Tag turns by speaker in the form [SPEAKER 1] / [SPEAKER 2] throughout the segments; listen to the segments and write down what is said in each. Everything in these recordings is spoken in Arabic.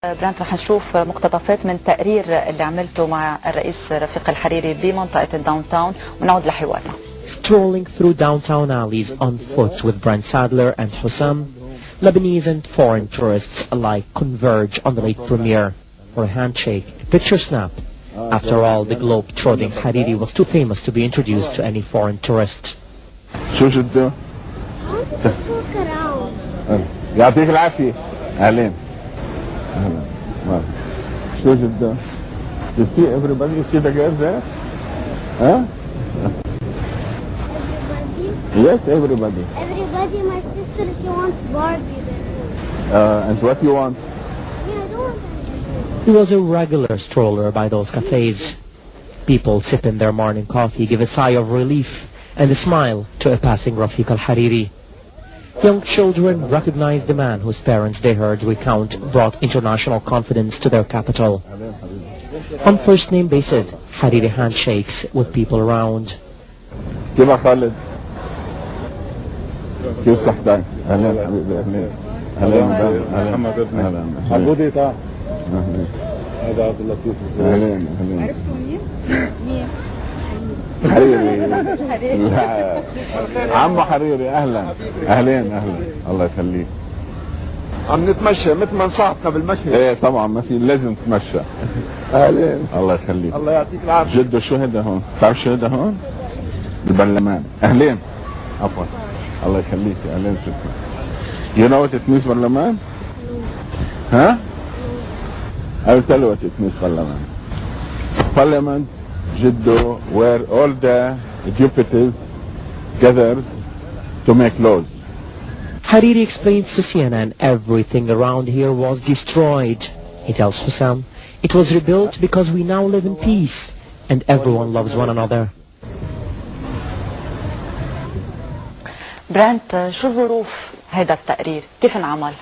[SPEAKER 1] برانت رح نشوف مقتطفات من تقرير اللي عملته مع الرئيس رفيق الحريري بمنطقة الداون تاون ونعود لحوارنا.
[SPEAKER 2] Strolling through downtown alleys on foot with Brent Sadler and Hussam, Lebanese and foreign tourists alike converge on the late premiere for a handshake, a picture snap. After all, the globe-trotting Hariri was too famous to be introduced to any foreign tourist.
[SPEAKER 3] يعطيك العافية. أهلين. شو جدا؟ You see everybody? You see the girls there? Huh? Yes, everybody.
[SPEAKER 4] Everybody, my sister, she wants Barbie.
[SPEAKER 3] And what you want?
[SPEAKER 4] Yeah, I don't want anything.
[SPEAKER 2] He was a regular stroller by those cafes. People sipping their morning coffee give a sigh of relief and a smile to a passing Rafic el Hariri. Young children recognized the man whose parents they heard recount brought international confidence to their capital. On first-name basis, Hariri handshakes with people around.
[SPEAKER 3] كيف خالد؟ كيف صحتك؟ أهلا حبيبي أهلا. أهلا محمد ابني. عبودي تعال. هذا عبد اللطيف. أهلا أهلا.
[SPEAKER 1] عرفتوا مين؟ مين؟
[SPEAKER 3] حريري. لا عمو حريري أهلا. أهلين أهلا. الله يخليك.
[SPEAKER 5] عم نتمشى مثل ما نصحتنا بالمشي.
[SPEAKER 3] ايه طبعا ما في لازم تتمشى. اهلين. الله يخليك.
[SPEAKER 5] الله يعطيك العافيه.
[SPEAKER 3] جدو شو هذا هون؟ بتعرف شو هذا هون؟ البرلمان. اهلين. عفوا. الله يخليك اهلين ستي. You know what it means برلمان؟ ها؟ I will tell you what it means برلمان. Parliament جدو where all the deputies gathers to make laws.
[SPEAKER 2] Hariri explains to CNN everything around here was destroyed. He tells Hussam, it was rebuilt because we now live in peace and everyone loves one another.
[SPEAKER 1] برانت شو ظروف هذا التقرير؟ كيف انعمل؟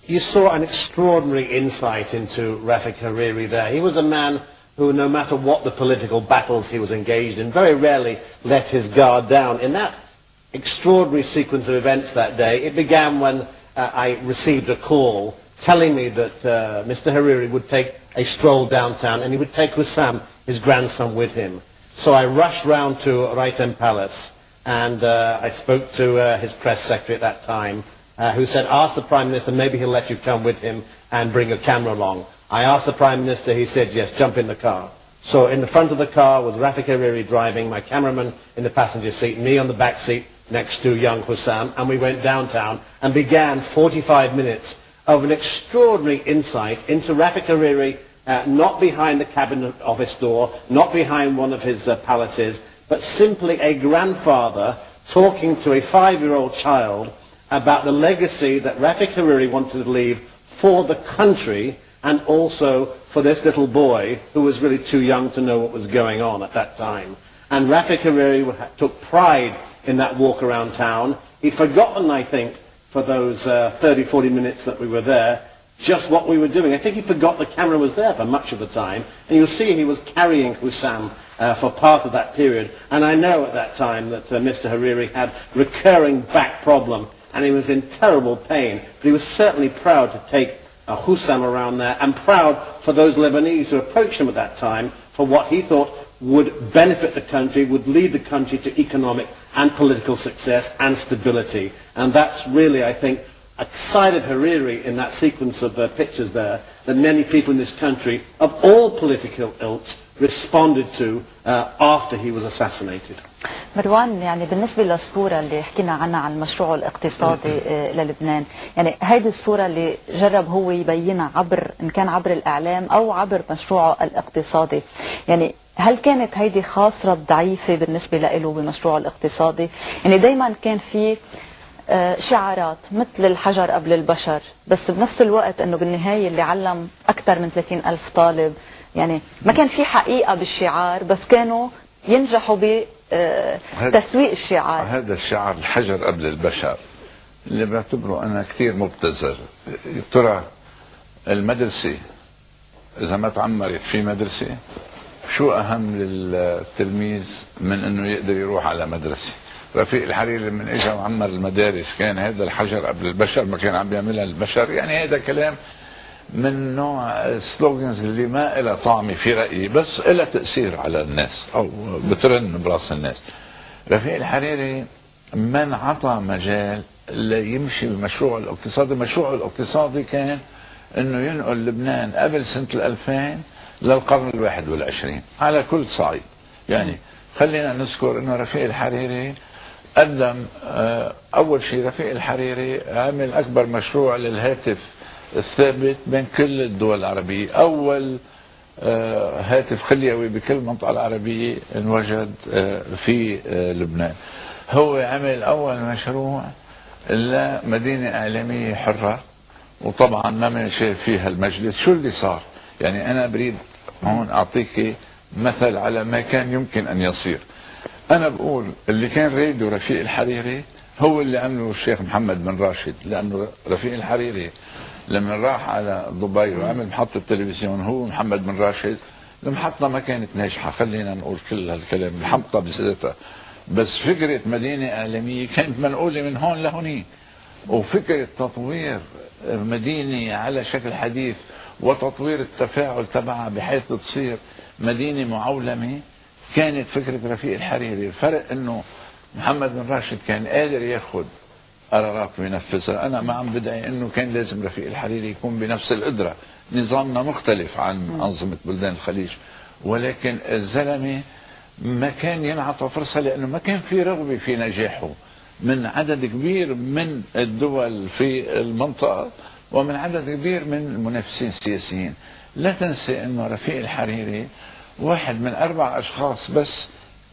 [SPEAKER 6] You saw an extraordinary insight into Rafic Hariri there. He was a man who, no matter what the political battles he was engaged in, very rarely let his guard down. In that extraordinary sequence of events that day, it began when I received a call telling me that Mr. Hariri would take a stroll downtown and he would take Hussam, his grandson, with him. So I rushed round to Raitem Palace and I spoke to his press secretary at that time, who said, ask the Prime Minister, maybe he'll let you come with him and bring a camera along. I asked the Prime Minister, he said, yes, jump in the car. So in the front of the car was Rafic Hariri driving, my cameraman in the passenger seat, me on the back seat next to young Hussam, and we went downtown and began 45 minutes of an extraordinary insight into Rafic Hariri, not behind the cabinet office door, not behind one of his palaces, but simply a grandfather talking to a 5-year-old child about the legacy that Rafic Hariri wanted to leave for the country and also for this little boy who was really too young to know what was going on at that time. And Rafic Hariri took pride in that walk around town. He'd forgotten, I think, for those 30, 40 minutes that we were there, just what we were doing. I think he forgot the camera was there for much of the time. And you'll see he was carrying Hussam for part of that period. And I know at that time that Mr. Hariri had recurring back problem and he was in terrible pain. But he was certainly proud to take Hussam around there and proud for those Lebanese who approached him at that time for what he thought would benefit the country, would lead the country to economic and political success and stability. And that's really, I think, excited Hariri in that sequence of pictures there, that many people in this country of all political ilks responded to after he was assassinated.
[SPEAKER 1] مروان، يعني بالنسبة للصورة اللي حكينا عنها عن المشروع الاقتصادي للبنان، يعني هيدي الصورة اللي جرب هو يبينها عبر إن كان عبر الإعلام أو عبر مشروعه الاقتصادي، يعني هل كانت هيدي خاصرة ضعيفة بالنسبة له بمشروعه الاقتصادي؟ يعني دايما كان في شعارات مثل الحجر قبل البشر، بس بنفس الوقت انه بالنهاية اللي علم أكثر من 30,000 طالب، يعني ما كان في حقيقة بالشعار بس كانوا ينجحوا بتسويق الشعار.
[SPEAKER 7] هذا الشعار الحجر قبل البشر اللي بعتبره أنا كثير مبتذل. ترى المدرسة إذا ما تعمرت في مدرسة، شو أهم للتلميذ من أنه يقدر يروح على مدرسة؟ رفيق الحريري من اجى وعمر المدارس كان هذا الحجر قبل البشر، ما كان عم بيعملها البشر. يعني هذا كلام من نوع السلوغنز اللي ما لها طعمه في رايي، بس لها تاثير على الناس او بترن براس الناس. رفيق الحريري من عطى مجال ليمشي بمشروعه الاقتصادي. مشروعه الاقتصادي كان انه ينقل لبنان قبل سنه 2000 للقرن ال21 على كل صعيد. يعني خلينا نذكر انه رفيق الحريري قدم اول شيء، رفيق الحريري عمل اكبر مشروع للهاتف الثابت بين كل الدول العربيه. اول هاتف خليوي بكل المنطقه العربيه انوجد في لبنان. هو عمل اول مشروع لمدينه اعلاميه حره، وطبعا ما مشى فيها المجلس. شو اللي صار؟ يعني انا بريد هون اعطيك مثل على ما كان يمكن ان يصير. انا بقول اللي كان ريده رفيق الحريري هو اللي عمله الشيخ محمد بن راشد، لانه رفيق الحريري لما راح على دبي وعمل محطة تلفزيون هو محمد بن راشد، المحطة ما كانت ناجحة، خلينا نقول كل هالكلام، المحطة بذاتها، بس فكرة مدينة إعلامية كانت منقولة من هون لهونيك. وفكرة تطوير مدينة على شكل حديث وتطوير التفاعل تبعها بحيث تصير مدينة معولمة كانت فكرة رفيق الحريري. الفرق انه محمد بن راشد كان قادر ياخذ قرارات وينفذها. انا ما عم بدعي انه كان لازم رفيق الحريري يكون بنفس القدرة، نظامنا مختلف عن أنظمة بلدان الخليج، ولكن الزلمة ما كان ينعطى فرصة لأنه ما كان في رغبة في نجاحه من عدد كبير من الدول في المنطقة ومن عدد كبير من المنافسين السياسيين. لا تنسى أنه رفيق الحريري واحد من 4 أشخاص بس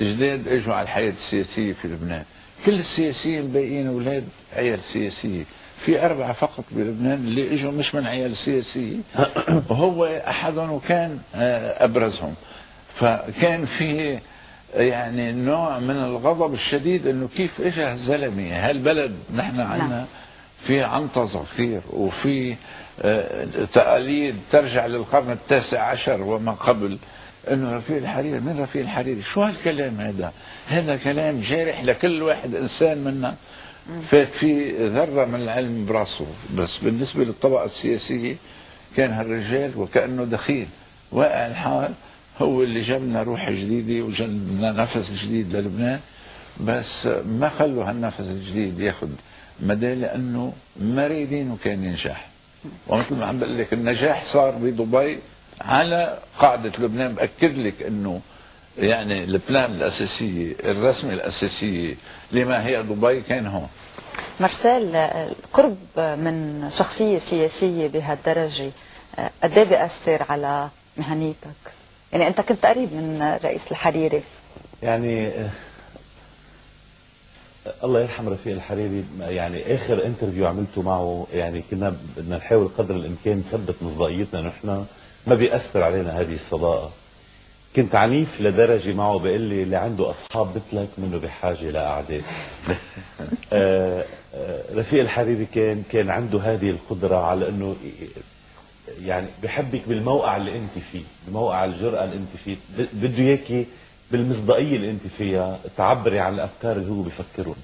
[SPEAKER 7] جداد اجوا على الحياة السياسية في لبنان. كل السياسيين الباقيين أولاد عيال سياسية، في 4 فقط بلبنان اللي اجوا مش من عيال سياسية وهو أحدهم وكان أبرزهم. فكان في يعني نوع من الغضب الشديد انه كيف اجى هالزلمه هالبلد. نحن عندنا في عنطزه كثير وفي تقاليد ترجع للقرن ال19 وما قبل. انه رفيق الحريري، من رفيق الحريري؟ شو هالكلام هذا؟ هذا كلام جارح لكل واحد انسان منا فات في ذره من العلم براسه. بس بالنسبه للطبقه السياسيه كان هالرجال وكانه دخيل واقع الحال، هو اللي جاب لنا روح جديده وجاب لنا نفس جديد للبنان. بس ما خلوا هالنفس الجديد ياخذ مدى لانه مريدين كان ينجح. ومثل ما عم بقول لك النجاح صار بدبي على قاعده لبنان. باكد لك انه يعني البلان الاساسيه الرسمه الاساسيه لما هي دبي كان هون.
[SPEAKER 1] مارسيل، القرب من شخصيه سياسيه بهالدرجه قد ايه بيأثر على مهنيتك؟ يعني انت كنت قريب من رئيس الحريري.
[SPEAKER 8] يعني الله يرحم رفيق الحريري، يعني اخر انترفيو عملته معه يعني كنا بدنا نحاول قدر الامكان نثبت مصداقيتنا انه احنا ما بيأثر علينا هذه الصداقه. كنت عنيف لدرجه معه بيقول لي اللي عنده اصحاب مثلك منه بحاجه لاعداء. رفيق الحريري كان عنده هذه القدره على انه يعني بحبك بالموقع اللي انت فيه، بموقع الجرأة اللي انت فيه، بده اياكي بالمصداقية اللي انت فيها تعبري عن الافكار اللي هو بفكرهم.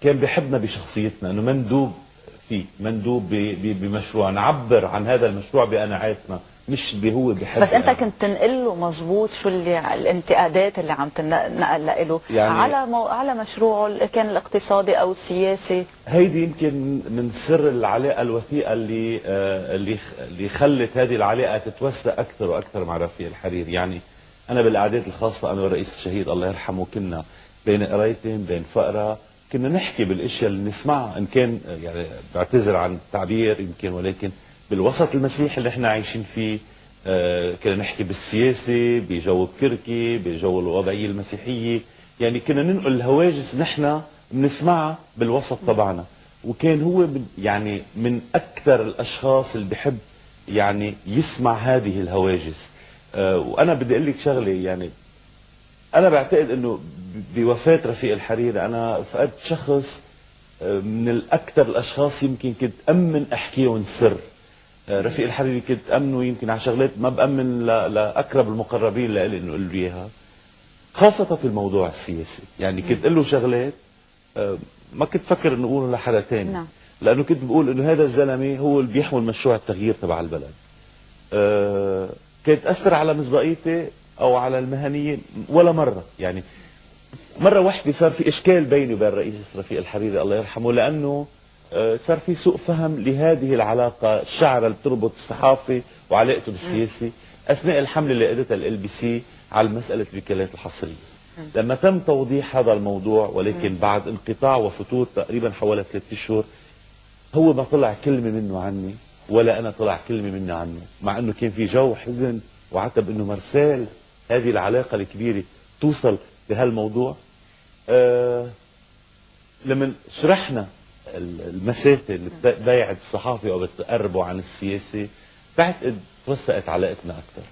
[SPEAKER 8] كان بحبنا بشخصيتنا انه ما ندوب فيه، ما ندوب بمشروع، نعبر عن هذا المشروع بقناعاتنا مش هو بحب.
[SPEAKER 1] بس انت كنت تنقل له مظبوط شو اللي الانتقادات اللي عم تنقل له يعني على مشروعه كان الاقتصادي او السياسي.
[SPEAKER 8] هيدي يمكن من سر العلاقه الوثيقه اللي خلت هذه العلاقه تتوسع اكثر واكثر مع رفيق الحريري. يعني انا بالقعدات الخاصه انا والرئيس الشهيد الله يرحمه كنا بين قرايتين بين فقره كنا نحكي بالاشياء اللي نسمعها، ان كان يعني بعتذر عن التعبير يمكن، ولكن بالوسط المسيحي اللي احنا عايشين فيه كنا نحكي بالسياسه بجو بكركي بجو الوضعيه المسيحيه. يعني كنا ننقل الهواجس نحن بنسمعها بالوسط تبعنا. وكان هو يعني من اكثر الاشخاص اللي بحب يعني يسمع هذه الهواجس. وانا بدي اقول لك شغله، يعني انا بعتقد انه بوفاه رفيق الحريري انا فقدت شخص من الاكثر الاشخاص يمكن كنت امن احكيهم سر. رفيق الحريري كنت امنه يمكن على شغلات ما بامن لاقرب المقربين لإلي انه اقول له اياها. خاصة في الموضوع السياسي. يعني كنت أقول له شغلات ما كنت فكر انه اقوله لحدا تاني.
[SPEAKER 1] نعم.
[SPEAKER 8] لانه كنت بقول انه هذا الزلمه هو اللي بيحمل مشروع التغيير تبع البلد. كانت تاثر على مصداقيتي او على المهنيه ولا مره. يعني مره واحده صار في اشكال بيني وبين الرئيس رفيق الحريري الله يرحمه، لانه صار في سوء فهم لهذه العلاقه الشعره اللي بتربط الصحافي وعلاقته بالسياسي اثناء الحمله اللي قادتها LBC على مساله الوكالات الحصريه. لما تم توضيح هذا الموضوع، ولكن بعد انقطاع وفتور تقريبا حوالي 3 اشهر، هو ما طلع كلمه منه عني ولا انا طلع كلمه مني عنه، مع انه كان في جو حزن وعتب انه مرسال هذه العلاقه الكبيره توصل بهالموضوع. لما شرحنا المسافه اللي بتبعد الصحافه او بتقربه عن السياسه، بعتقد توثقت علاقتنا اكثر.